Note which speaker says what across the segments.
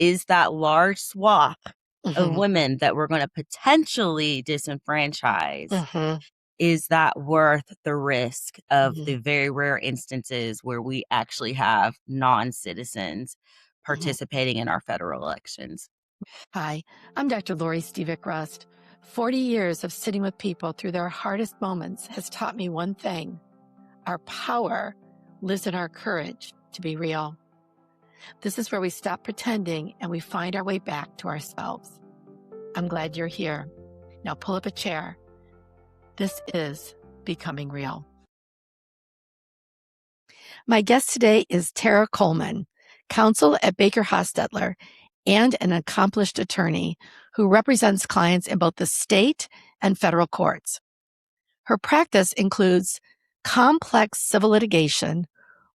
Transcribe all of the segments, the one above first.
Speaker 1: is that large swath of
Speaker 2: Mhm.
Speaker 1: women that we're going to potentially disenfranchise,
Speaker 2: Mhm.
Speaker 1: is that worth the risk of the
Speaker 2: Mhm.
Speaker 1: very rare instances where we actually have non-citizens
Speaker 2: Mhm.
Speaker 1: participating in our federal elections?
Speaker 2: Hi, I'm Dr. Lori Stevick Rust. 40 years of sitting with people through their hardest moments has taught me one thing. Our power lives in our courage to be real. This is where we stop pretending and we find our way back to ourselves. I'm glad you're here. Now pull up a chair. This is Becoming Real. My guest today is Tera Coleman, counsel at Baker Hostetler and an accomplished attorney who represents clients in both the state and federal courts. Her practice includes complex civil litigation,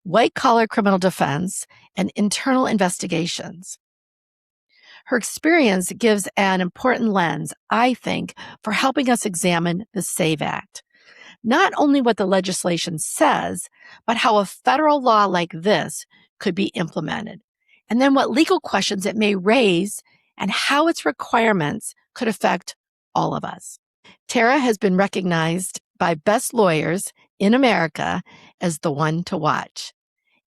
Speaker 2: white-collar criminal defense, and internal investigations. Her experience gives an important lens, I think, for helping us examine the SAVE Act. Not only what the legislation says, but how a federal law like this could be implemented, and then what legal questions it may raise and how its requirements could affect all of us. Tera has been recognized by Best Lawyers in America as the one to watch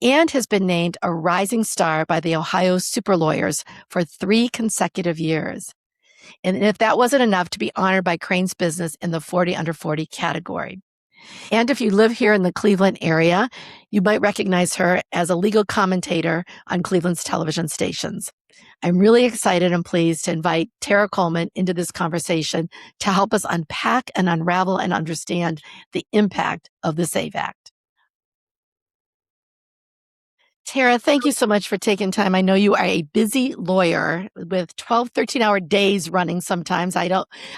Speaker 2: and has been named a rising star by the Ohio Super Lawyers for 3 consecutive years. And if that wasn't enough, to be honored by Crane's Business in the 40 under 40 category. And if you live here in the Cleveland area, you might recognize her as a legal commentator on Cleveland's television stations. I'm really excited and pleased to invite Tera Coleman into this conversation to help us unpack and unravel and understand the impact of the SAVE Act. Tera, thank you so much for taking time. I know you are a busy lawyer with 12, 13-hour days running sometimes. I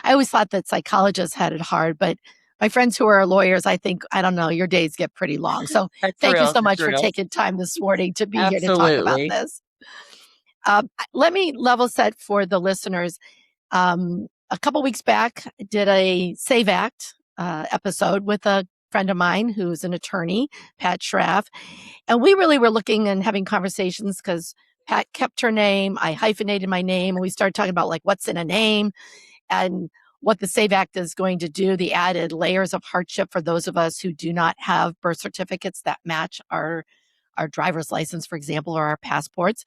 Speaker 2: always thought that psychologists had it hard, but my friends who are lawyers, I think, I don't know, your days get pretty long. So
Speaker 1: That's
Speaker 2: thank you
Speaker 1: real.
Speaker 2: so
Speaker 1: That's
Speaker 2: much for
Speaker 1: real.
Speaker 2: taking time this morning to be here to talk about
Speaker 1: Absolutely.
Speaker 2: this. Let me level set for the listeners. A couple weeks back, I did a SAVE Act episode with a friend of mine who's an attorney, Pat Schraff. And we really were looking and having conversations because Pat kept her name. I hyphenated my name. And we started talking about like what's in a name and what the SAVE Act is going to do, the added layers of hardship for those of us who do not have birth certificates that match our driver's license, for example, or our passports.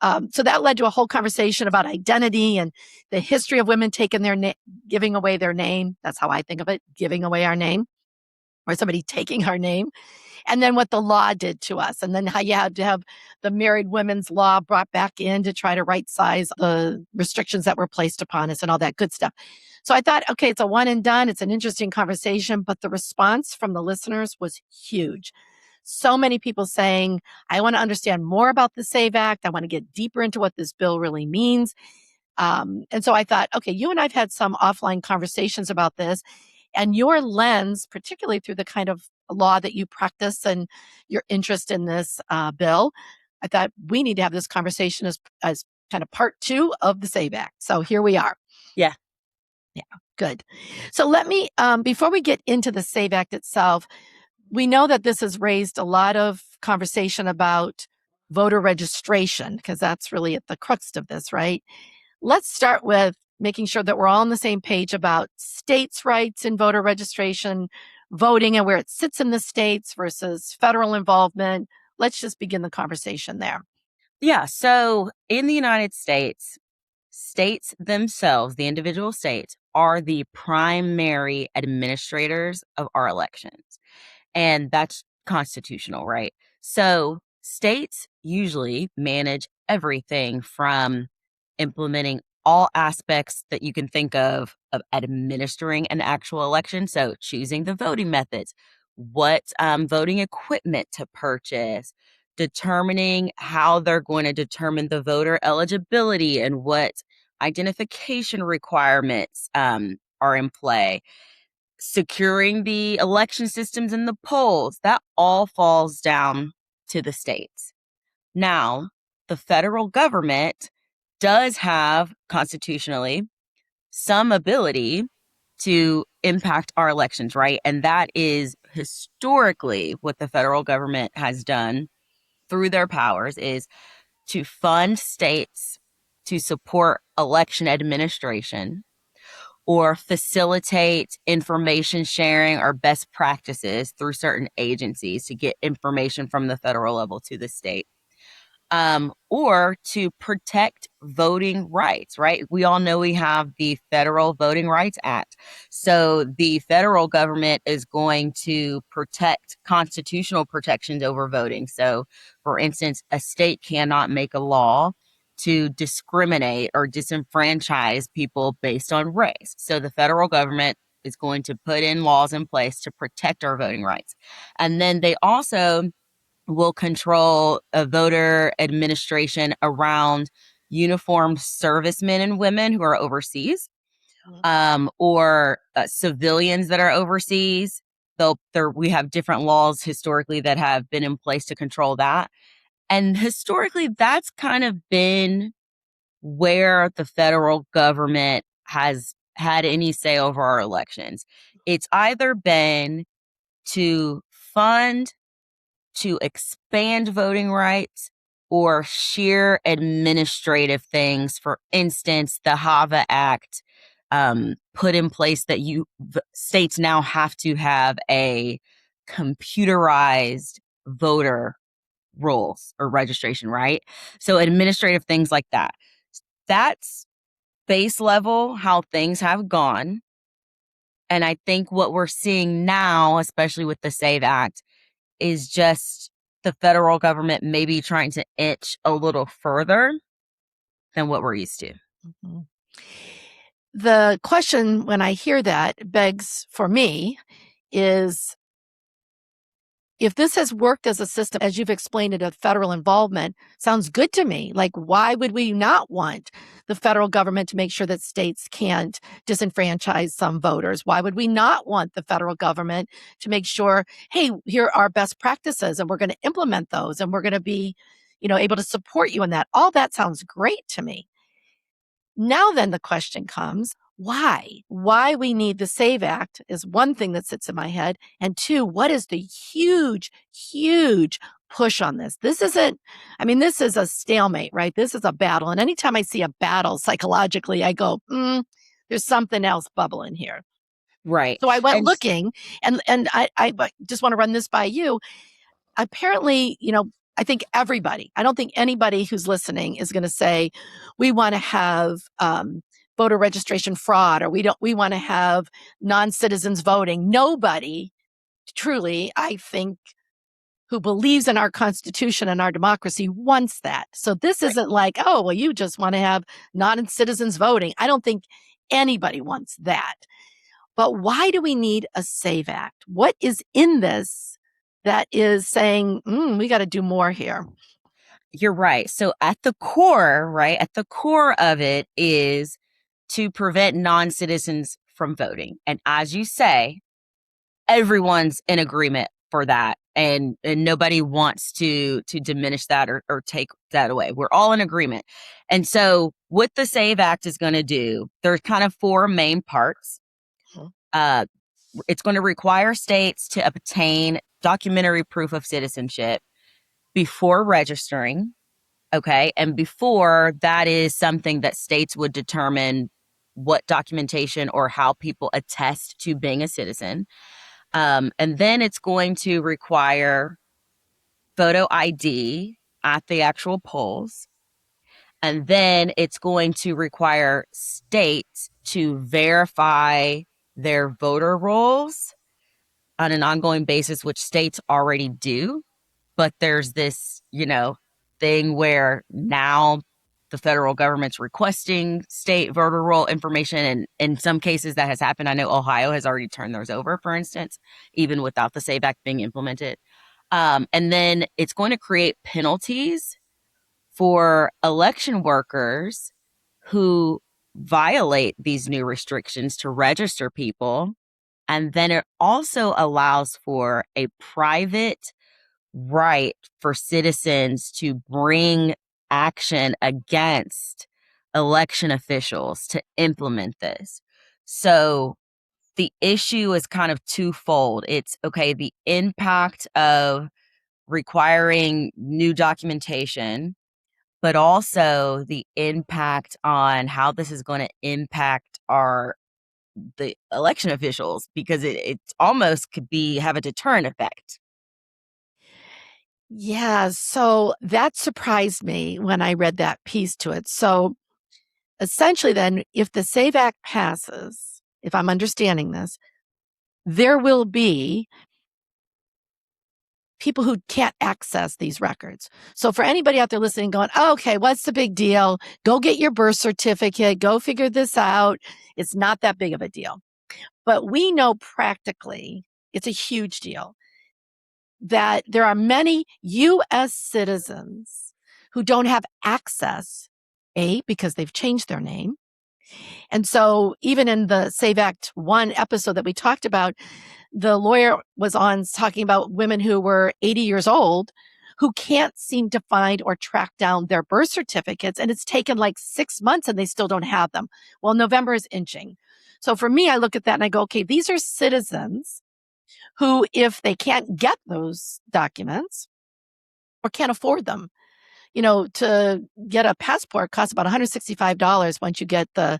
Speaker 2: So that led to a whole conversation about identity and the history of women taking giving away their name. That's how I think of it, giving away our name or somebody taking our name. And then what the law did to us. And then how you had to have the married women's law brought back in to try to right size the restrictions that were placed upon us and all that good stuff. So I thought, okay, it's a one and done. It's an interesting conversation, but the response from the listeners was huge. So many people saying, I want to understand more about the SAVE Act. I want to get deeper into what this bill really means. And so I thought, okay, you and I've had some offline conversations about this, and your lens, particularly through the kind of law that you practice and your interest in this bill, I thought we need to have this conversation as kind of part 2 of the SAVE Act. So here we are.
Speaker 1: Yeah.
Speaker 2: Yeah, good. So let me, before we get into the SAVE Act itself, we know that this has raised a lot of conversation about voter registration, because that's really at the crux of this, right? Let's start with making sure that we're all on the same page about states' rights in voter registration, voting, and where it sits in the states versus federal involvement. Let's just begin the conversation there.
Speaker 1: Yeah. So in the United States, states themselves, the individual states, are the primary administrators of our elections. And that's constitutional, right? So states usually manage everything from implementing all aspects that you can think of administering an actual election. So choosing the voting methods, what voting equipment to purchase, determining how they're going to determine the voter eligibility and what identification requirements are in play, securing the election systems and the polls. That all falls down to the states. Now, the federal government does have constitutionally some ability to impact our elections, right? And that is historically what the federal government has done through their powers, is to fund states to support election administration or facilitate information sharing or best practices through certain agencies to get information from the federal level to the state. Or to protect voting rights, right? We all know we have the Federal Voting Rights Act. So the federal government is going to protect constitutional protections over voting. So, for instance, a state cannot make a law to discriminate or disenfranchise people based on race. So the federal government is going to put in laws in place to protect our voting rights. And then they also will control a voter administration around uniformed servicemen and women who are overseas, or civilians that are overseas. We have different laws historically that have been in place to control that. And historically, that's kind of been where the federal government has had any say over our elections. It's either been to fund, to expand voting rights, or sheer administrative things. For instance, the HAVA Act put in place that states now have to have a computerized voter rolls or registration, right? So administrative things like that. That's base level how things have gone. And I think what we're seeing now, especially with the SAVE Act, is just the federal government maybe trying to inch a little further than what we're used to.
Speaker 2: Mm-hmm. The question when I hear that begs for me is, if this has worked as a system, as you've explained it, of federal involvement, sounds good to me. Like, why would we not want the federal government to make sure that states can't disenfranchise some voters? Why would we not want the federal government to make sure, hey, here are best practices and we're going to implement those and we're going to be, able to support you in that? All that sounds great to me. Now then the question comes, why? Why we need the SAVE Act is one thing that sits in my head. And two, what is the huge, huge push on this? This is a stalemate, right? This is a battle. And anytime I see a battle psychologically, I go, there's something else bubbling here.
Speaker 1: Right.
Speaker 2: So I went
Speaker 1: And
Speaker 2: looking, and I just want to run this by you. Apparently, I think I don't think anybody who's listening is going to say, we want to have voter registration fraud, or we want to have non-citizens voting. Nobody truly, I think, who believes in our Constitution and our democracy wants that. So this
Speaker 1: right.
Speaker 2: isn't like, oh, well, you just want to have non-citizens voting. I don't think anybody wants that. But why do we need a SAVE Act? What is in this that is saying, we got to do more here?
Speaker 1: You're right. So at the core, right, at the core of it is to prevent non-citizens from voting. And as you say, everyone's in agreement for that. And nobody wants to diminish that or take that away. We're all in agreement. And so what the SAVE Act is going to do, there's kind of four main parts. Uh, it's going to require states to obtain documentary proof of citizenship before registering. Okay. And before that is something that states would determine what documentation or how people attest to being a citizen. And then it's going to require photo ID at the actual polls. And then it's going to require states to verify their voter rolls on an ongoing basis, which states already do. But there's this, thing where now the federal government's requesting state voter roll information. And in some cases that has happened. I know Ohio has already turned theirs over, for instance, even without the SAVE Act being implemented. And then it's going to create penalties for election workers who violate these new restrictions to register people. And then it also allows for a private right for citizens to bring action against election officials to implement this. So the issue is kind of twofold. It's okay, the impact of requiring new documentation but also the impact on how this is going to impact the election officials, because it almost could have a deterrent effect.
Speaker 2: Yeah, so that surprised me when I read that piece to it. So essentially, then, if the SAVE Act passes, if I'm understanding this, there will be people who can't access these records. So for anybody out there listening going, oh, okay, what's the big deal? Go get your birth certificate, go figure this out. It's not that big of a deal. But we know practically it's a huge deal that there are many US citizens who don't have access, because they've changed their name. And so even in the Save Act 1 episode that we talked about, the lawyer was on talking about women who were 80 years old who can't seem to find or track down their birth certificates. And it's taken like 6 months and they still don't have them. Well, November is inching. So for me, I look at that and I go, okay, these are citizens who, if they can't get those documents or can't afford them, to get a passport costs about $165 once you get the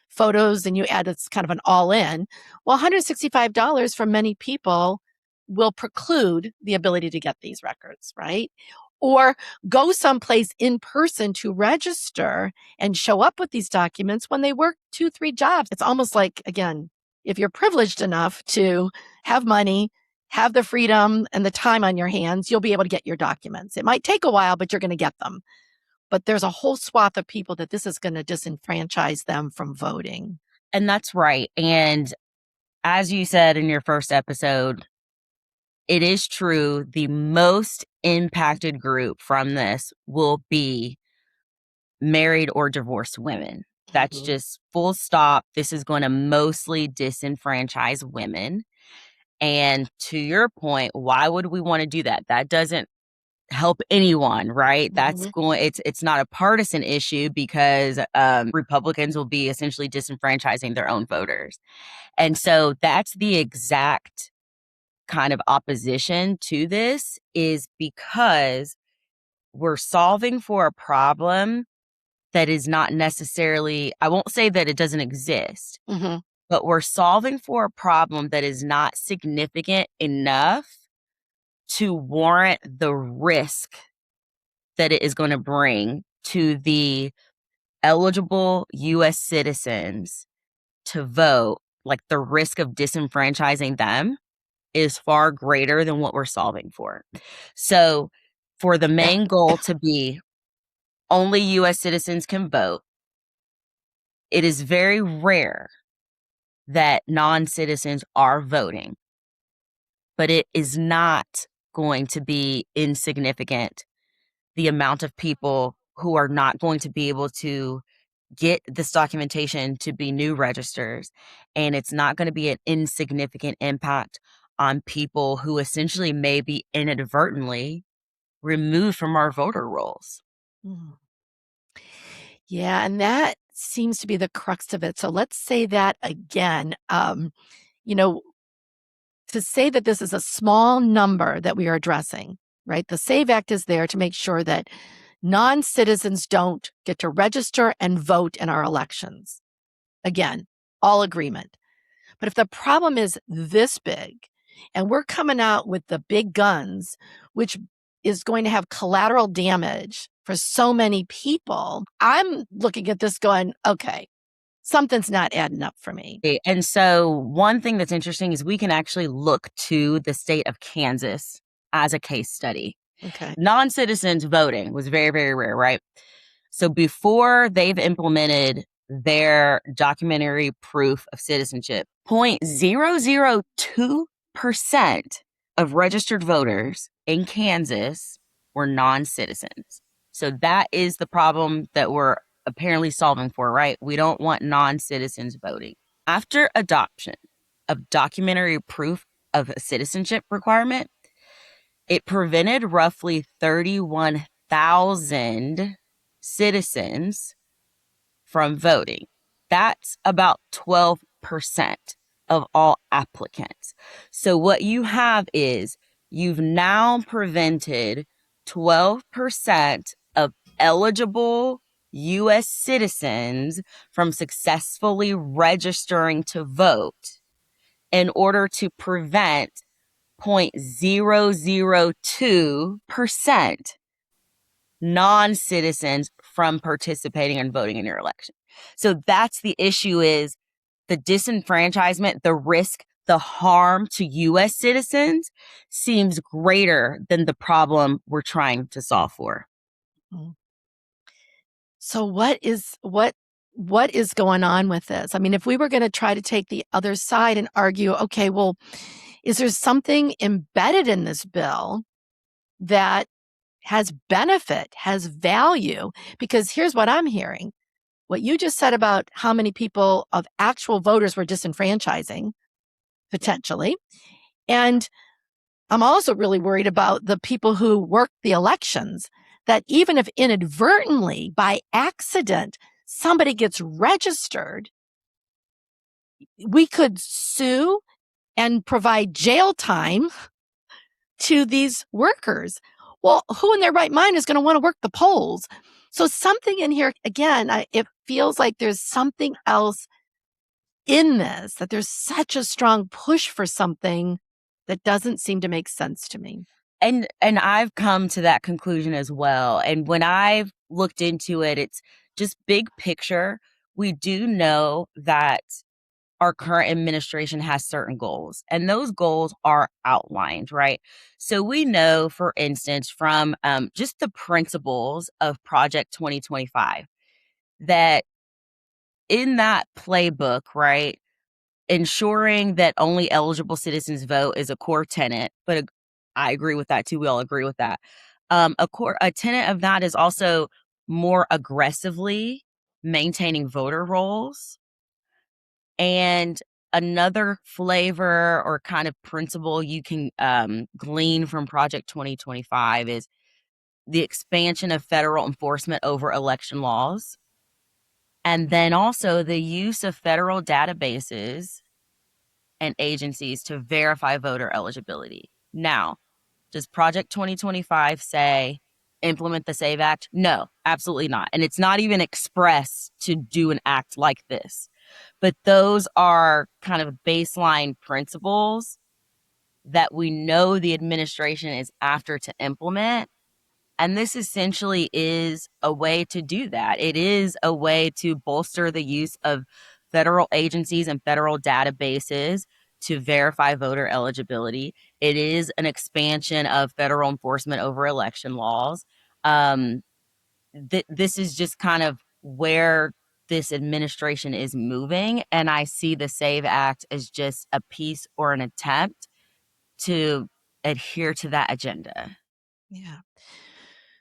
Speaker 2: photos and you add it's kind of an all in. Well, $165 for many people will preclude the ability to get these records, right? Or go someplace in person to register and show up with these documents when they work 2-3 jobs. It's almost like, again, if you're privileged enough to have money, have the freedom and the time on your hands, you'll be able to get your documents. It might take a while, but you're going to get them. But there's a whole swath of people that this is going to disenfranchise them from voting.
Speaker 1: And that's right. And as you said in your first episode, it is true. The most impacted group from this will be married or divorced women. That's just full stop. This is going to mostly disenfranchise women. And to your point, why would we want to do that? That doesn't help anyone, right? It's not a partisan issue, because Republicans will be essentially disenfranchising their own voters. And so that's the exact kind of opposition to this, is because we're solving for a problem that is not necessarily, I won't say that it doesn't exist, but we're solving for a problem that is not significant enough to warrant the risk that it is going to bring to the eligible US citizens to vote. Like, the risk of disenfranchising them is far greater than what we're solving for. So for the main goal to be only US citizens can vote, it is very rare that non-citizens are voting, but it is not going to be insignificant, the amount of people who are not going to be able to get this documentation to be new registers. And it's not going to be an insignificant impact on people who essentially may be inadvertently removed from our voter rolls.
Speaker 2: Yeah, and that seems to be the crux of it. So let's say that again. To say that this is a small number that we are addressing, right? The SAVE Act is there to make sure that non-citizens don't get to register and vote in our elections. Again, all agreement. But if the problem is this big and we're coming out with the big guns, which is going to have collateral damage for so many people, I'm looking at this going, okay, something's not adding up for me.
Speaker 1: And so one thing that's interesting is we can actually look to the state of Kansas as a case study.
Speaker 2: Okay.
Speaker 1: Non-citizens voting was very, very rare, right? So before they've implemented their documentary proof of citizenship, 0.002% of registered voters in Kansas were non-citizens. So that is the problem that we're apparently solving for, right? We don't want non-citizens voting. After adoption of documentary proof of a citizenship requirement, it prevented roughly 31,000 citizens from voting. That's about 12% of all applicants. So what you have is you've now prevented 12% of eligible U.S. citizens from successfully registering to vote in order to prevent 0.002% non-citizens from participating and voting in your election. So that's the issue, is the disenfranchisement, the risk, the harm to U.S. citizens seems greater than the problem we're trying to solve for.
Speaker 2: So what is going on with this? I mean, if we were going to try to take the other side and argue, okay, well, is there something embedded in this bill that has benefit, has value? Because here's what I'm hearing. What you just said about how many people of actual voters were disenfranchising, potentially. And I'm also really worried about the people who work the elections, that even if inadvertently, by accident, somebody gets registered, we could sue and provide jail time to these workers. Well, who in their right mind is going to want to work the polls? So something in here, again, it feels like there's something else in this, that there's such a strong push for something that doesn't seem to make sense to me.
Speaker 1: And I've come to that conclusion as well. And when I've looked into it, it's just big picture. We do know that our current administration has certain goals, and those goals are outlined, right? So we know, for instance, from just the principles of Project 2025, that in that playbook, right, ensuring that only eligible citizens vote is a core tenet, but I agree with that too. We all agree with that. A tenet of that is also more aggressively maintaining voter rolls. And another flavor or kind of principle you can glean from Project 2025 is the expansion of federal enforcement over election laws. And then also the use of federal databases and agencies to verify voter eligibility. Now, does Project 2025 say implement the SAVE Act? No, absolutely not. And it's not even expressed to do an act like this. But those are kind of baseline principles that we know the administration is after to implement. And this essentially is a way to do that. It is a way to bolster the use of federal agencies and federal databases to verify voter eligibility. It is an expansion of federal enforcement over election laws. This is just kind of where this administration is moving. And I see the SAVE Act as just a piece or an attempt to adhere to that agenda.
Speaker 2: Yeah.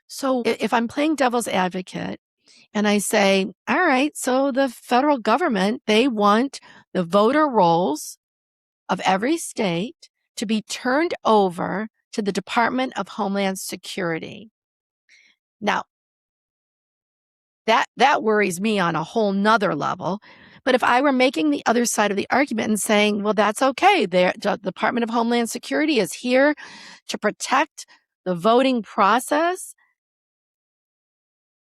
Speaker 2: So if I'm playing devil's advocate and I say, all right, so the federal government, they want the voter rolls of every state to be turned over to the Department of Homeland Security. Now, that worries me on a whole nother level. But if I were making the other side of the argument and saying, well, that's okay, the Department of Homeland Security is here to protect the voting process,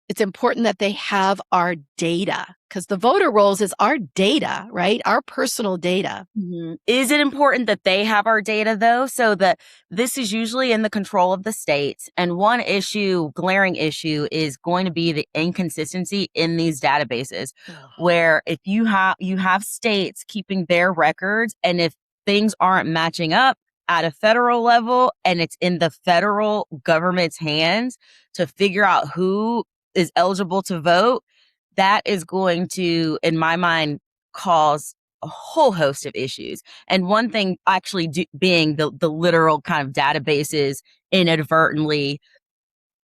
Speaker 2: it's important that they have our data, because the voter rolls is our data, right? Our personal data.
Speaker 1: Mm-hmm. Is it important that they have our data, though? So that this is usually in the control of the states. And one glaring issue, is going to be the inconsistency in these databases, where if you have states keeping their records, and if things aren't matching up at a federal level, and it's in the federal government's hands to figure out who is eligible to vote, that is going to, in my mind, cause a whole host of issues. And one thing actually being the literal kind of databases inadvertently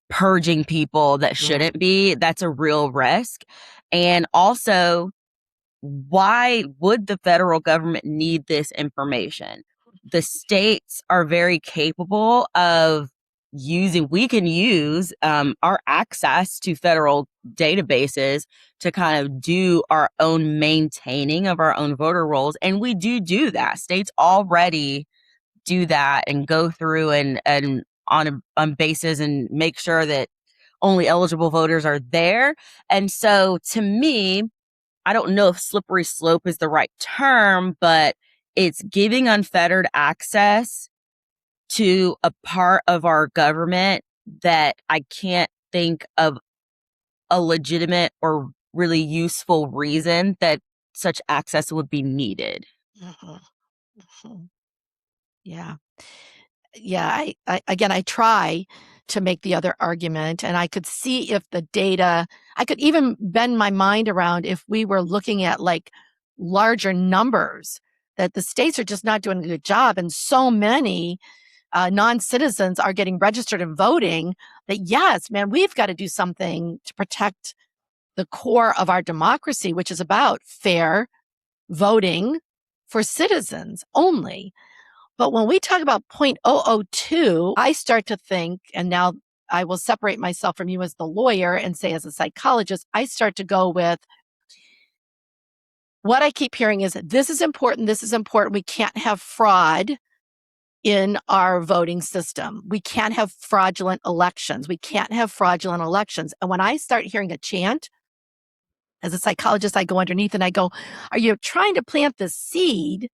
Speaker 1: purging people that shouldn't be, that's a real risk. And also, why would the federal government need this information? The states are very capable of we can use our access to federal databases to kind of do our own maintaining of our own voter rolls. And we do that. States already do that and go through and on bases and make sure that only eligible voters are there. And so to me, I don't know if slippery slope is the right term, but it's giving unfettered access to a part of our government that I can't think of a legitimate or really useful reason that such access would be needed.
Speaker 2: Mhm. Mhm. Yeah. Yeah. I try to make the other argument, and I could see if the data, I could even bend my mind around if we were looking at like larger numbers, that the states are just not doing a good job. And so many non-citizens are getting registered and voting that, yes, man, we've got to do something to protect the core of our democracy, which is about fair voting for citizens only. But when we talk about 0.002, I start to think, and now I will separate myself from you as the lawyer and say as a psychologist, I start to go with what I keep hearing is this is important. This is important. We can't have fraud in our voting system. We can't have fraudulent elections. We can't have fraudulent elections. And when I start hearing a chant, as a psychologist, I go underneath and I go, are you trying to plant the seed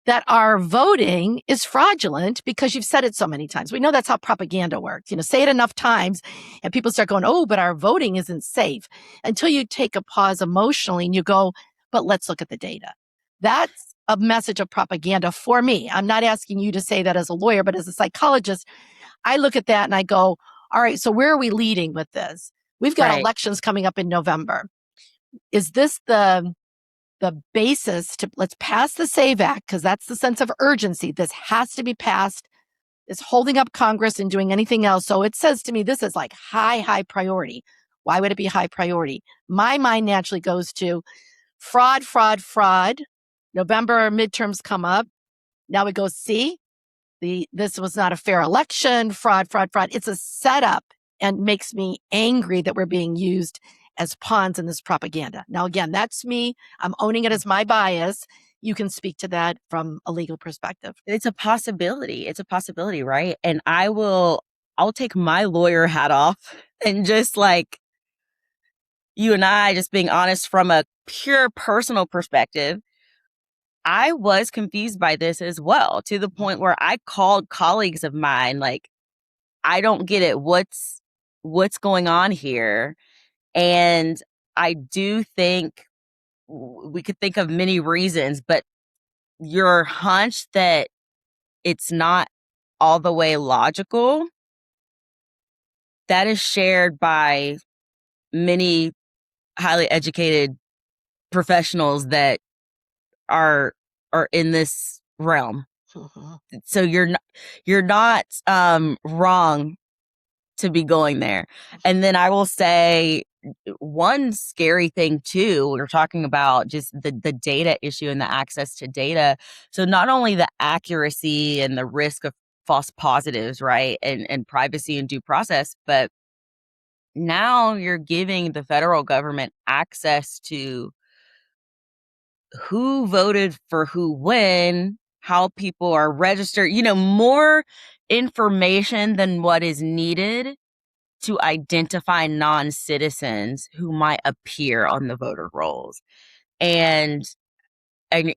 Speaker 2: that our voting is fraudulent because you've said it so many times? We know that's how propaganda works. Say it enough times and people start going, oh, but our voting isn't safe, until you take a pause emotionally and you go, but let's look at the data. That's a message of propaganda for me. I'm not asking you to say that as a lawyer, but as a psychologist, I look at that and I go, all right, so where are we leading with this? We've got
Speaker 1: Right.
Speaker 2: elections coming up in November. Is this the basis to let's pass the SAVE Act, because that's the sense of urgency. This has to be passed. It's holding up Congress and doing anything else. So it says to me, this is like high priority. Why would it be high priority? My mind naturally goes to fraud, fraud, fraud. November midterms come up. Now we go, see, this was not a fair election, fraud, fraud, fraud. It's a setup and makes me angry that we're being used as pawns in this propaganda. Now, again, that's me. I'm owning it as my bias. You can speak to that from a legal perspective.
Speaker 1: It's a possibility. It's a possibility, right? And I'll take my lawyer hat off and just like you and I just being honest from a pure personal perspective, I was confused by this as well, to the point where I called colleagues of mine like, I don't get it. What's going on here? And I do think we could think of many reasons, but your hunch that it's not all the way logical, that is shared by many highly educated professionals that are in this realm.
Speaker 2: Mhm.
Speaker 1: So you're not wrong to be going there. And then I will say one scary thing too, we're talking about just the data issue and the access to data. So not only the accuracy and the risk of false positives, right? And privacy and due process, but now you're giving the federal government access to who voted for who when, how people are registered, more information than what is needed to identify non-citizens who might appear on the voter rolls. And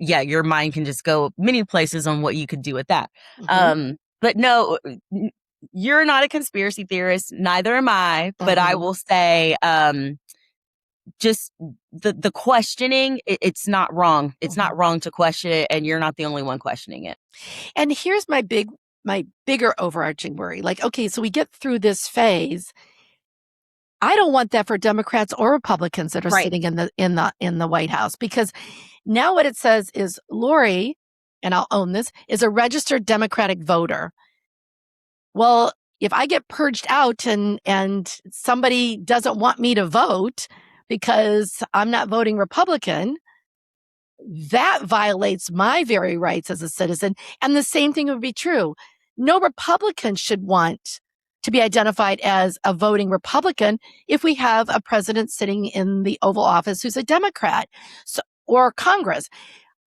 Speaker 1: yeah, your mind can just go many places on what you could do with that.
Speaker 2: Mhm.
Speaker 1: But no, you're not a conspiracy theorist, neither am I, but I
Speaker 2: Mhm.
Speaker 1: will say just the questioning, it's not wrong. It's not
Speaker 2: Mhm.
Speaker 1: wrong to question it, and you're not the only one questioning it.
Speaker 2: And here's my bigger overarching worry. Like, okay, so we get through this phase. I don't want that for Democrats or Republicans that are
Speaker 1: Right.
Speaker 2: sitting in the White House, because now what it says is Lori, and I'll own this, is a registered Democratic voter. Well, if I get purged out and somebody doesn't want me to vote because I'm not voting Republican, that violates my very rights as a citizen. And the same thing would be true. No Republican should want to be identified as a voting Republican if we have a president sitting in the Oval Office who's a Democrat, or Congress.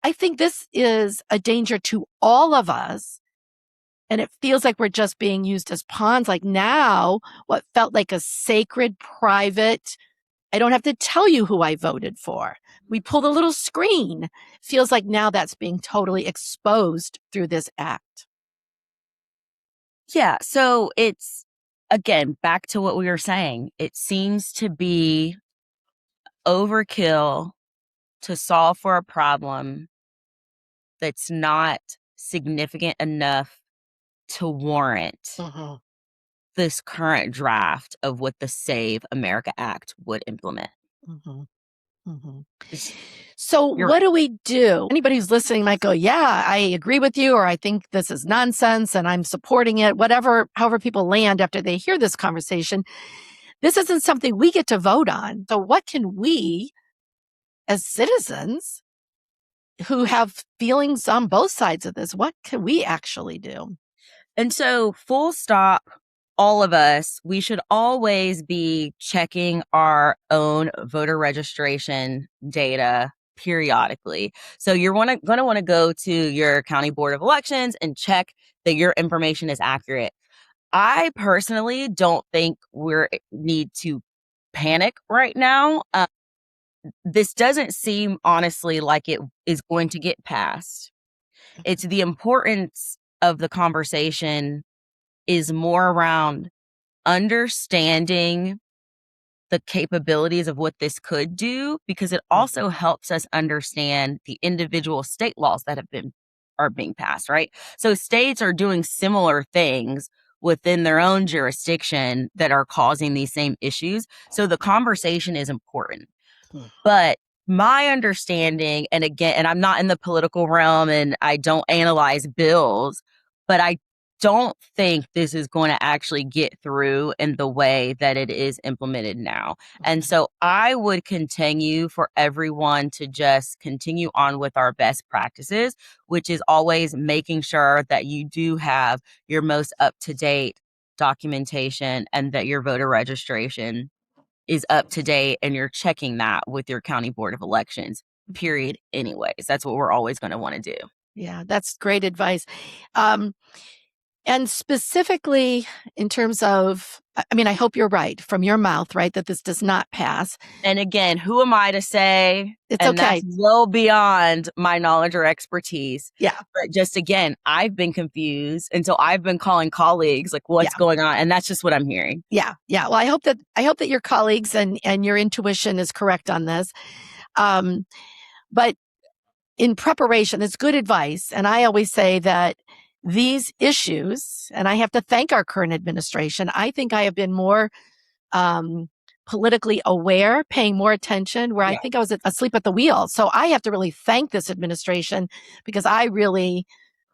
Speaker 2: I think this is a danger to all of us. And it feels like we're just being used as pawns. Like now, what felt like a sacred, private, I don't have to tell you who I voted for. We pulled a little screen. Feels like now that's being totally exposed through this act.
Speaker 1: Yeah. So it's, again, back to what we were saying. It seems to be overkill to solve for a problem that's not significant enough to warrant this current draft of what the Save America Act would implement.
Speaker 2: So what
Speaker 1: Right.
Speaker 2: do we do? Anybody who's listening might go, yeah, I agree with you, or I think this is nonsense and I'm supporting it, whatever, however people land after they hear this conversation. This isn't something we get to vote on. So what can we as citizens who have feelings on both sides of this, what can we actually do?
Speaker 1: And so, full stop, all of us, we should always be checking our own voter registration data periodically. So you're going to want to go to your county board of elections and check that your information is accurate. I personally don't think we need to panic right now. This doesn't seem honestly like it is going to get passed. It's the importance of the conversation is more around understanding the capabilities of what this could do, because it also helps us understand the individual state laws that are being passed, right? So states are doing similar things within their own jurisdiction that are causing these same issues. So the conversation is important. But my understanding, and again, and I'm not in the political realm and I don't analyze bills, but I don't think this is going to actually get through in the way that it is implemented now. And so I would continue for everyone to just continue on with our best practices, which is always making sure that you do have your most up-to-date documentation and that your voter registration is up to date and you're checking that with your county board of elections, period. Anyways, that's what we're always going to want to do.
Speaker 2: Yeah, that's great advice. And specifically in terms of, I mean, I hope you're right from your mouth, right, that this does not pass.
Speaker 1: And again, who am I to say?
Speaker 2: It's
Speaker 1: and
Speaker 2: okay.
Speaker 1: That's well beyond my knowledge or expertise.
Speaker 2: Yeah.
Speaker 1: But just again, I've been confused. And so I've been calling colleagues like, what's going on? And that's just what I'm hearing.
Speaker 2: Yeah. Yeah. Well, I hope that your colleagues and your intuition is correct on this. But in preparation, it's good advice. And I always say that these issues, and I have to thank our current administration, I think I have been more politically aware, paying more attention, where I think I was asleep at the wheel. So I have to really thank this administration because I really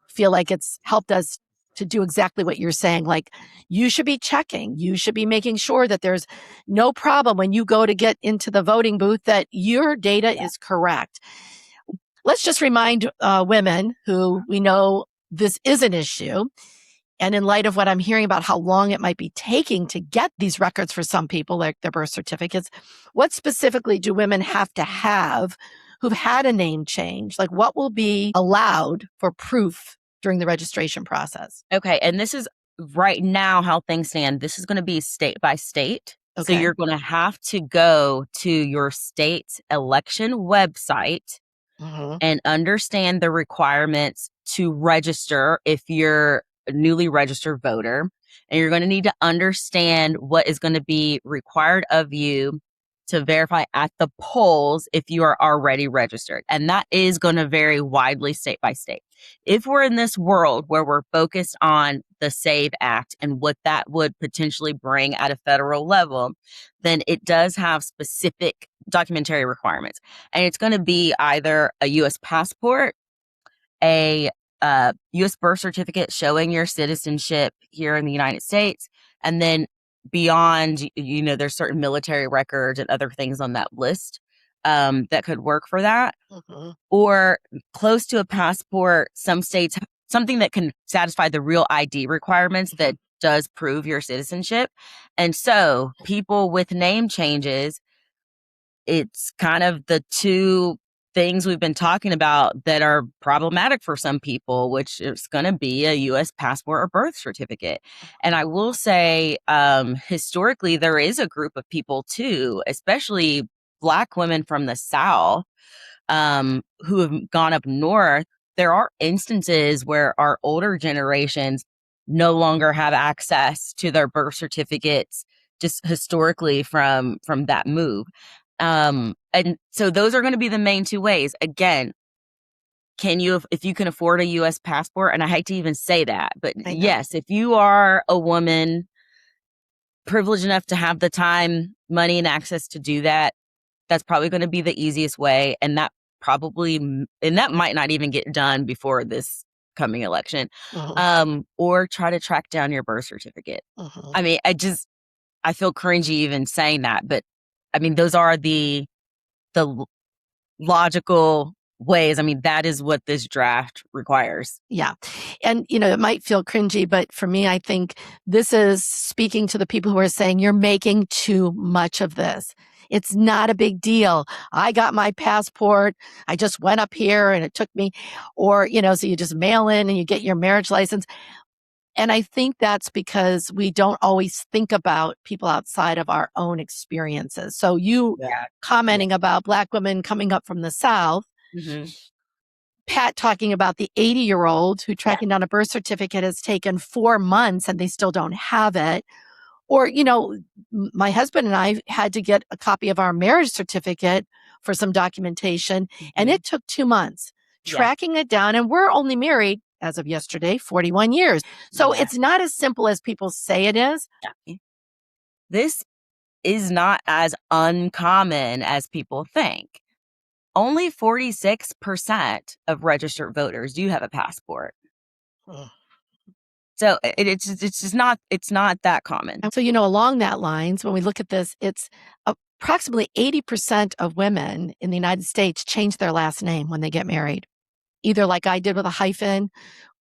Speaker 2: feel like it's helped us to do exactly what you're saying. Like, you should be checking, you should be making sure that there's no problem when you go to get into the voting booth, that your data is correct. Let's just remind women who we know this is an issue. And in light of what I'm hearing about how long it might be taking to get these records for some people, like their birth certificates, what specifically do women have to have who've had a name change? Like, what will be allowed for proof during the registration process?
Speaker 1: Okay. And this is right now how things stand. This is going to be state by state. Okay. So you're going to have to go to your state's election website and understand the requirements to register if you're a newly registered voter. And you're going to need to understand what is going to be required of you to verify at the polls if you are already registered. And that is going to vary widely state by state. If we're in this world where we're focused on the SAVE Act and what that would potentially bring at a federal level, then it does have specific documentary requirements. And it's going to be either a U.S. passport, a U.S. birth certificate showing your citizenship here in the United States, and then beyond, there's certain military records and other things on that list that could work for that. Or close to a passport, some states, something that can satisfy the real ID requirements that does prove your citizenship. And so people with name changes, it's kind of the two things we've been talking about that are problematic for some people, which is going to be a U.S. passport or birth certificate. And I will say, historically, there is a group of people too, especially Black women from the South, who have gone up north. There are instances where our older generations no longer have access to their birth certificates, just historically from that move. And so those are going to be the main two ways. Again, if you can afford a US passport, and I hate to even say that, but yes, if you are a woman privileged enough to have the time, money, and access to do that, that's probably going to be the easiest way. And that might not even get done before this coming election. Or try to track down your birth certificate. I mean, I feel cringy even saying that, but I mean, those are the logical ways. I mean, that is what this draft requires.
Speaker 2: Yeah. And, it might feel cringy, but for me, I think this is speaking to the people who are saying you're making too much of this. It's not a big deal. I got my passport. I just went up here and it took me, or, so you just mail in and you get your marriage license. And I think that's because we don't always think about people outside of our own experiences. So you commenting about Black women coming up from the South, Pat talking about the 80-year-old who tracking down a birth certificate has taken 4 months and they still don't have it. Or, my husband and I had to get a copy of our marriage certificate for some documentation, and it took 2 months tracking it down. And we're only married, as of yesterday, 41 years. So it's not as simple as people say it is.
Speaker 1: This is not as uncommon as people think. Only 46% of registered voters do have a passport. So it's not that common.
Speaker 2: So, along that lines, when we look at this, it's approximately 80% of women in the United States change their last name when they get married, either like I did with a hyphen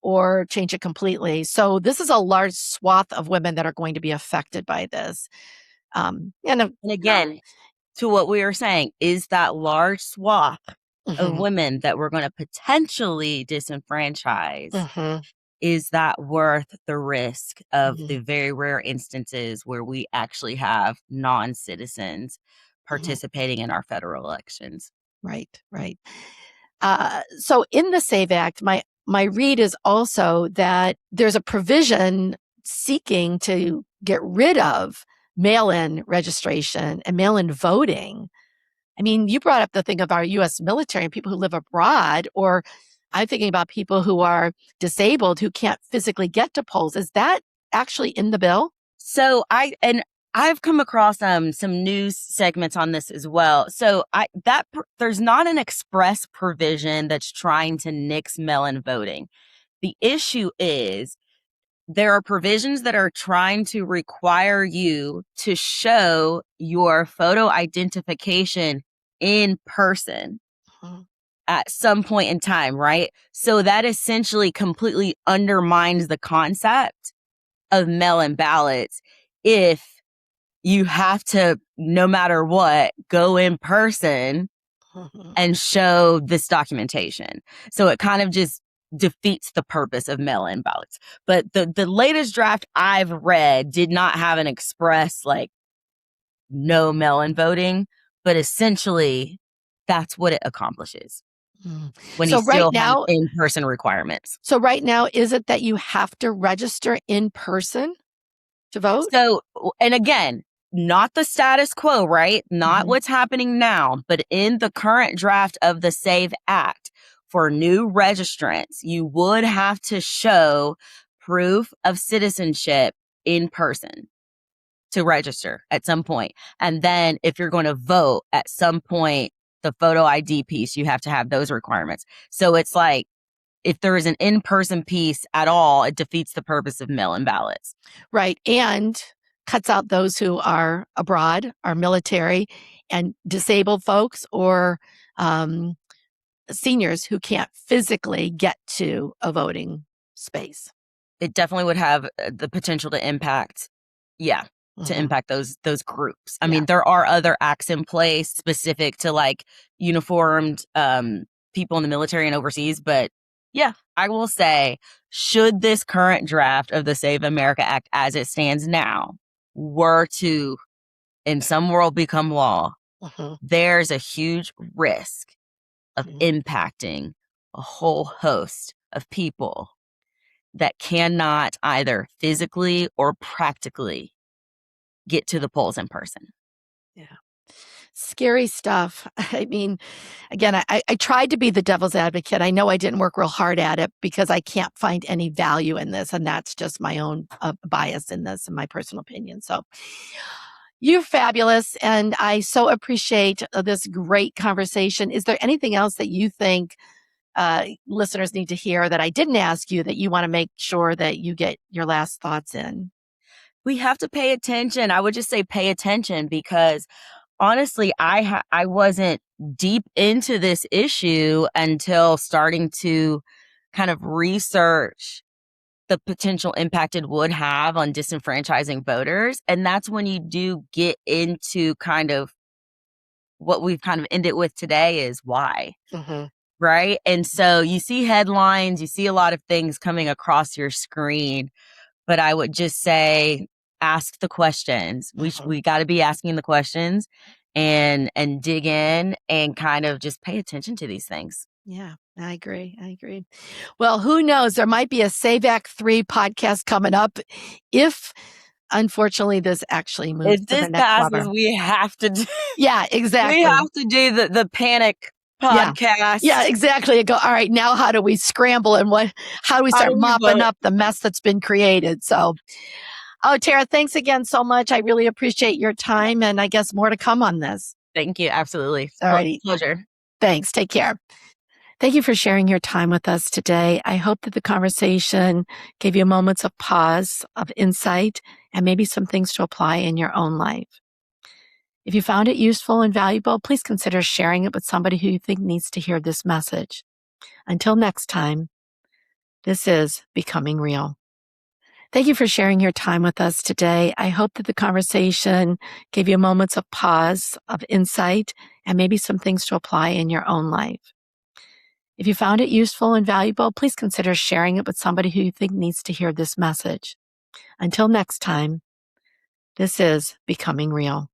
Speaker 2: or change it completely. So this is a large swath of women that are going to be affected by this.
Speaker 1: And again, to what we were saying, is that large swath of women that we're going to potentially disenfranchise, is that worth the risk of the very rare instances where we actually have non-citizens participating in our federal elections?
Speaker 2: Right. So in the SAVE Act, my read is also that there's a provision seeking to get rid of mail-in registration and mail-in voting. I mean, you brought up the thing of our U.S. military and people who live abroad, or I'm thinking about people who are disabled who can't physically get to polls. Is that actually in the bill?
Speaker 1: So I've come across some news segments on this as well. So there's not an express provision that's trying to nix mail-in voting. The issue is there are provisions that are trying to require you to show your photo identification in person at some point in time, right? So that essentially completely undermines the concept of mail-in ballots if you have to, no matter what, go in person and show this documentation. So it kind of just defeats the purpose of mail-in ballots. But the latest draft I've read did not have an express, no mail-in voting, but essentially that's what it accomplishes when you still have in-person requirements.
Speaker 2: So right now, is it that you have to register in person to vote?
Speaker 1: So, and again, not the status quo, right? Not what's happening now, but in the current draft of the SAVE Act, for new registrants, you would have to show proof of citizenship in person to register at some point. And then if you're going to vote at some point, the photo ID piece, you have to have those requirements. So it's like, if there is an in-person piece at all, it defeats the purpose of mail-in ballots.
Speaker 2: Right. And cuts out those who are abroad, are military, and disabled folks or seniors who can't physically get to a voting space.
Speaker 1: It definitely would have the potential to impact. Yeah. to impact those groups. I
Speaker 2: Yeah.
Speaker 1: mean, there are other acts in place specific to like uniformed people in the military and overseas, but yeah, I will say, should this current draft of the Save America Act as it stands now were to in some world become law, there's a huge risk of impacting a whole host of people that cannot either physically or practically get to the polls in person.
Speaker 2: Yeah. Scary stuff. I mean, again, I tried to be the devil's advocate. I know I didn't work real hard at it because I can't find any value in this. And that's just my own bias in this and my personal opinion. So you're fabulous. And I so appreciate this great conversation. Is there anything else that you think listeners need to hear that I didn't ask you that you want to make sure that you get your last thoughts in?
Speaker 1: We have to pay attention. I would just say pay attention because honestly, I wasn't deep into this issue until starting to kind of research the potential impact it would have on disenfranchising voters. And that's when you do get into kind of what we've kind of ended with today is why. Right. And so you see headlines, you see a lot of things coming across your screen, but I would just say ask the questions. We got to be asking the questions and dig in and kind of just pay attention to these things.
Speaker 2: Yeah, I agree. Well, who knows? There might be a Save Act 3 podcast coming up if, unfortunately, this actually moves
Speaker 1: If
Speaker 2: to the
Speaker 1: this
Speaker 2: next
Speaker 1: passes,
Speaker 2: level.
Speaker 1: we have to do,
Speaker 2: Yeah,
Speaker 1: we
Speaker 2: exactly.
Speaker 1: have to do the panic
Speaker 2: Yeah.
Speaker 1: podcast.
Speaker 2: Yeah, exactly. I go, all right, now how do we scramble and how do we start mopping up the mess that's been created? So, Tera, thanks again so much. I really appreciate your time and I guess more to come on this.
Speaker 1: Thank you. Absolutely.
Speaker 2: All righty.
Speaker 1: Pleasure.
Speaker 2: Thanks. Take care. Thank you for sharing your time with us today. I hope that the conversation gave you moments of pause, of insight, and maybe some things to apply in your own life. If you found it useful and valuable, please consider sharing it with somebody who you think needs to hear this message. Until next time, this is Becoming Real. Thank you for sharing your time with us today. I hope that the conversation gave you moments of pause, of insight, and maybe some things to apply in your own life. If you found it useful and valuable, please consider sharing it with somebody who you think needs to hear this message. Until next time, this is Becoming Real.